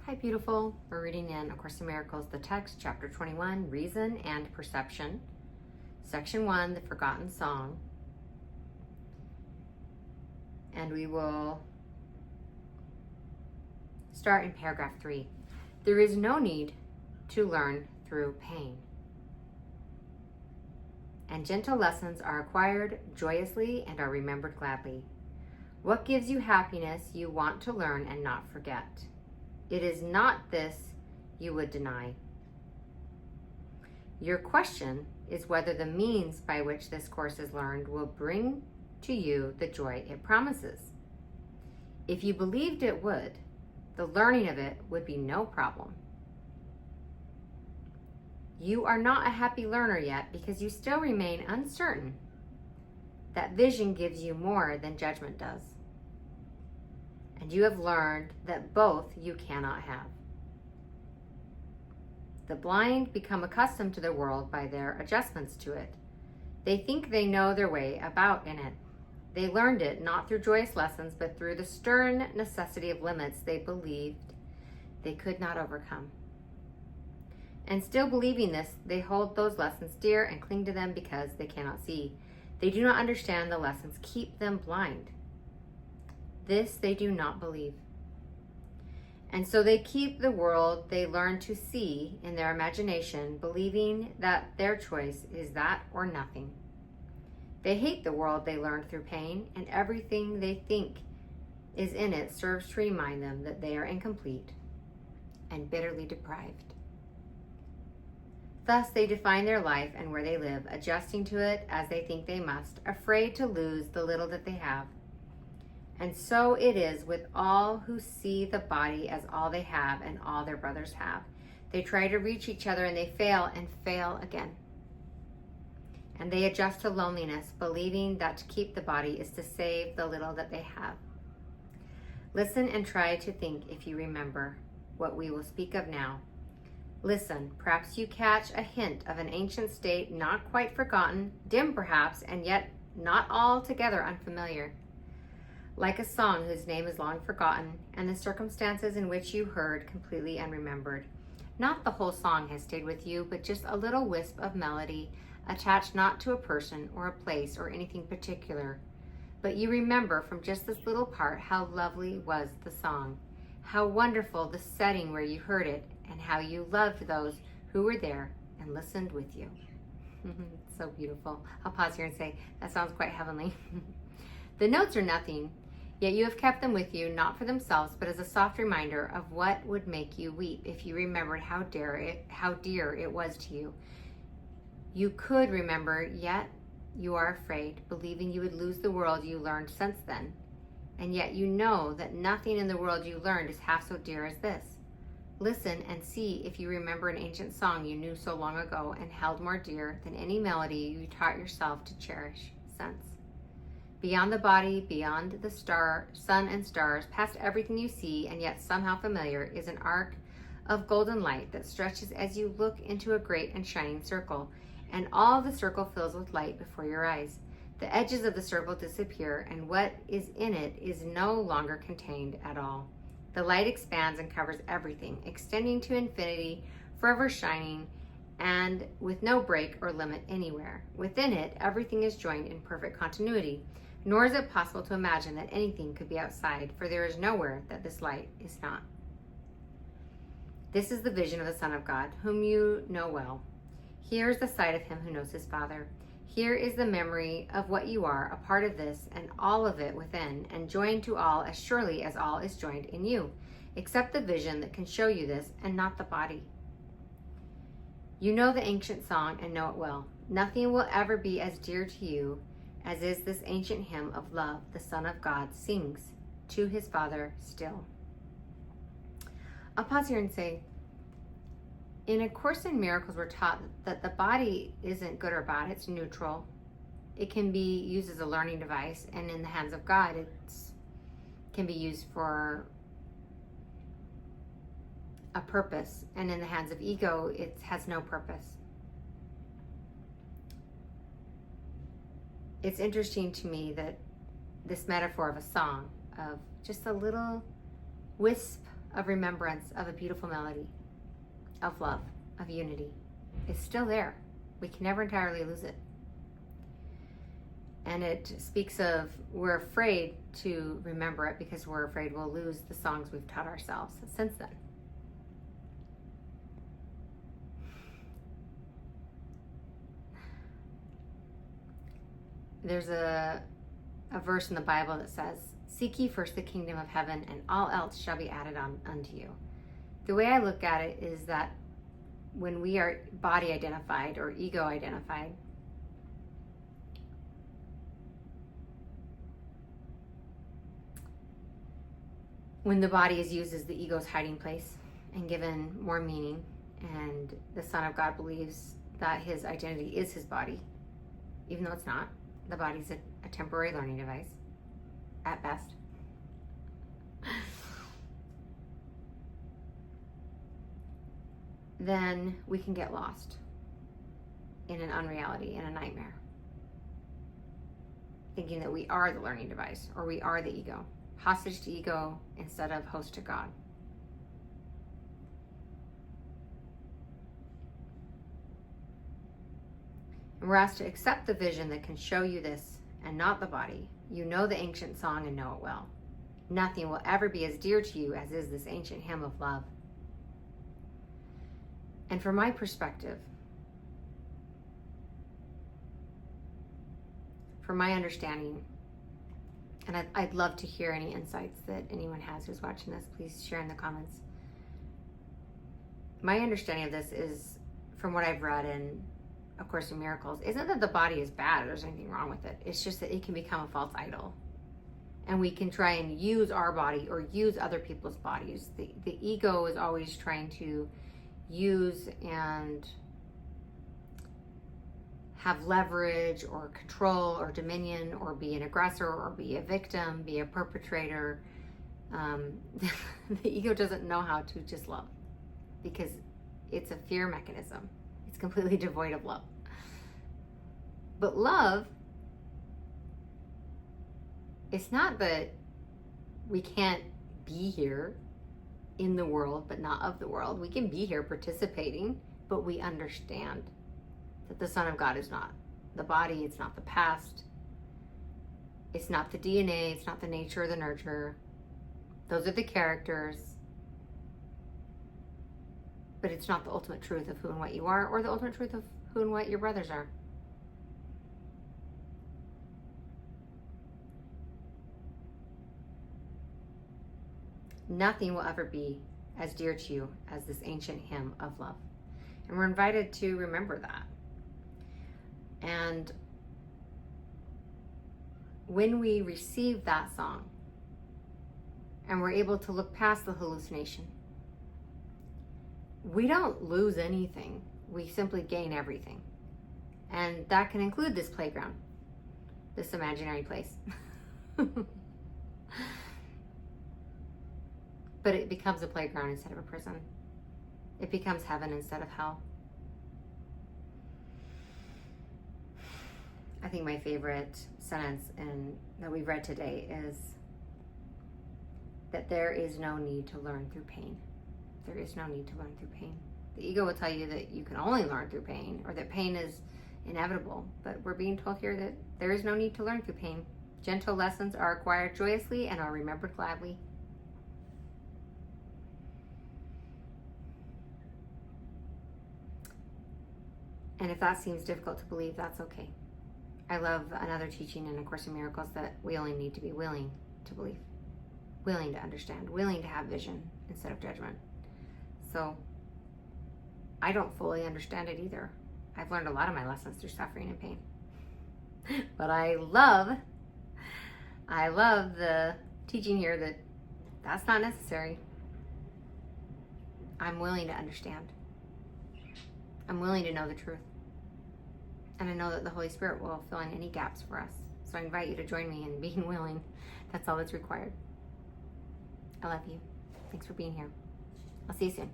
Hi, beautiful. We're reading in A Course in Miracles, the text, chapter 21, Reason and Perception, section 1, The Forgotten Song. And we will start in paragraph 3. There is no need to learn through pain, and gentle lessons are acquired joyously and are remembered gladly. What gives you happiness you want to learn and not forget. It is not this you would deny. Your question is whether the means by which this course is learned will bring to you the joy it promises. If you believed it would, the learning of it would be no problem. You are not a happy learner yet because you still remain uncertain that vision gives you more than judgment does. And you have learned that both you cannot have. The blind become accustomed to the world by their adjustments to it. They think they know their way about in it. They learned it not through joyous lessons, but through the stern necessity of limits they believed they could not overcome. And still believing this, they hold those lessons dear and cling to them because they cannot see. They do not understand the lessons keep them blind. This they do not believe. And so they keep the world they learn to see in their imagination, believing that their choice is that or nothing. They hate the world they learned through pain, and everything they think is in it serves to remind them that they are incomplete and bitterly deprived. Thus they define their life and where they live, adjusting to it as they think they must, afraid to lose the little that they have. And so it is with all who see the body as all they have and all their brothers have. They try to reach each other and they fail and fail again. And they adjust to loneliness, believing that to keep the body is to save the little that they have. Listen and try to think if you remember what we will speak of now. Listen, perhaps you catch a hint of an ancient state not quite forgotten, dim perhaps, and yet not altogether unfamiliar. Like a song whose name is long forgotten, and the circumstances in which you heard completely unremembered. Not the whole song has stayed with you, but just a little wisp of melody, attached not to a person or a place or anything particular. But you remember from just this little part how lovely was the song, how wonderful the setting where you heard it, and how you loved those who were there and listened with you. So beautiful. I'll pause here and say, that sounds quite heavenly. The notes are nothing, yet you have kept them with you, not for themselves, but as a soft reminder of what would make you weep if you remembered how dear it was to you. You could remember, yet you are afraid, believing you would lose the world you learned since then. And yet you know that nothing in the world you learned is half so dear as this. Listen and see if you remember an ancient song you knew so long ago and held more dear than any melody you taught yourself to cherish since. Beyond the body, beyond the sun and stars, past everything you see and yet somehow familiar, is an arc of golden light that stretches as you look into a great and shining circle, and all the circle fills with light before your eyes. The edges of the circle disappear, and what is in it is no longer contained at all. The light expands and covers everything, extending to infinity, forever shining, and with no break or limit anywhere. Within it, everything is joined in perfect continuity. Nor is it possible to imagine that anything could be outside, for there is nowhere that this light is not. This is the vision of the Son of God, whom you know well. Here is the sight of him who knows his Father. Here is the memory of what you are, a part of this, and all of it within, and joined to all as surely as all is joined in you, except the vision that can show you this, and not the body. You know the ancient song and know it well. Nothing will ever be as dear to you as is this ancient hymn of love the Son of God sings to his Father still. I'll pause here and say, in A Course in Miracles, we're taught that the body isn't good or bad, it's neutral. It can be used as a learning device, and in the hands of God, it can be used for a purpose, and in the hands of ego, it has no purpose. It's interesting to me that this metaphor of a song, of just a little wisp of remembrance of a beautiful melody, of love, of unity. It's still there. We can never entirely lose it. And it speaks of we're afraid to remember it because we're afraid we'll lose the songs we've taught ourselves since then. There's a verse in the Bible that says, "Seek ye first the kingdom of heaven, and all else shall be added on unto you." The way I look at it is that when we are body identified or ego identified, when the body is used as the ego's hiding place and given more meaning, and the Son of God believes that his identity is his body, even though it's not. The body's a temporary learning device, at best. Then we can get lost in an unreality, in a nightmare, thinking that we are the learning device or we are the ego, hostage to ego instead of host to God. And we're asked to accept the vision that can show you this and not the body. You know the ancient song and know it well. Nothing will ever be as dear to you as is this ancient hymn of love. And from my perspective, from my understanding, and I'd love to hear any insights that anyone has who's watching this, please share in the comments. My understanding of this is, from what I've read in A Course in Miracles, isn't that the body is bad or there's anything wrong with it. It's just that it can become a false idol. And we can try and use our body or use other people's bodies. The ego is always trying to use and have leverage or control or dominion or be an aggressor or be a victim, be a perpetrator. The ego doesn't know how to just love because it's a fear mechanism. It's completely devoid of love. But love, it's not that we can't be here in the world, but not of the world. We can be here participating, but we understand that the Son of God is not the body, it's not the past, it's not the DNA, it's not the nature or the nurture. Those are the characters. But it's not the ultimate truth of who and what you are, or the ultimate truth of who and what your brothers are. Nothing will ever be as dear to you as this ancient hymn of love. And we're invited to remember that. And when we receive that song, and we're able to look past the hallucination, we don't lose anything. We simply gain everything. And that can include this playground, this imaginary place. But it becomes a playground instead of a prison. It becomes heaven instead of hell. I think my favorite sentence that we've read today is that there is no need to learn through pain. There is no need to learn through pain. The ego will tell you that you can only learn through pain or that pain is inevitable. But we're being told here that there is no need to learn through pain. Gentle lessons are acquired joyously and are remembered gladly. And if that seems difficult to believe, that's okay. I love another teaching in A Course in Miracles that we only need to be willing to believe, willing to understand, willing to have vision instead of judgment. So I don't fully understand it either. I've learned a lot of my lessons through suffering and pain. But I love the teaching here that that's not necessary. I'm willing to understand. I'm willing to know the truth. And I know that the Holy Spirit will fill in any gaps for us. So I invite you to join me in being willing. That's all that's required. I love you. Thanks for being here. I'll see you soon.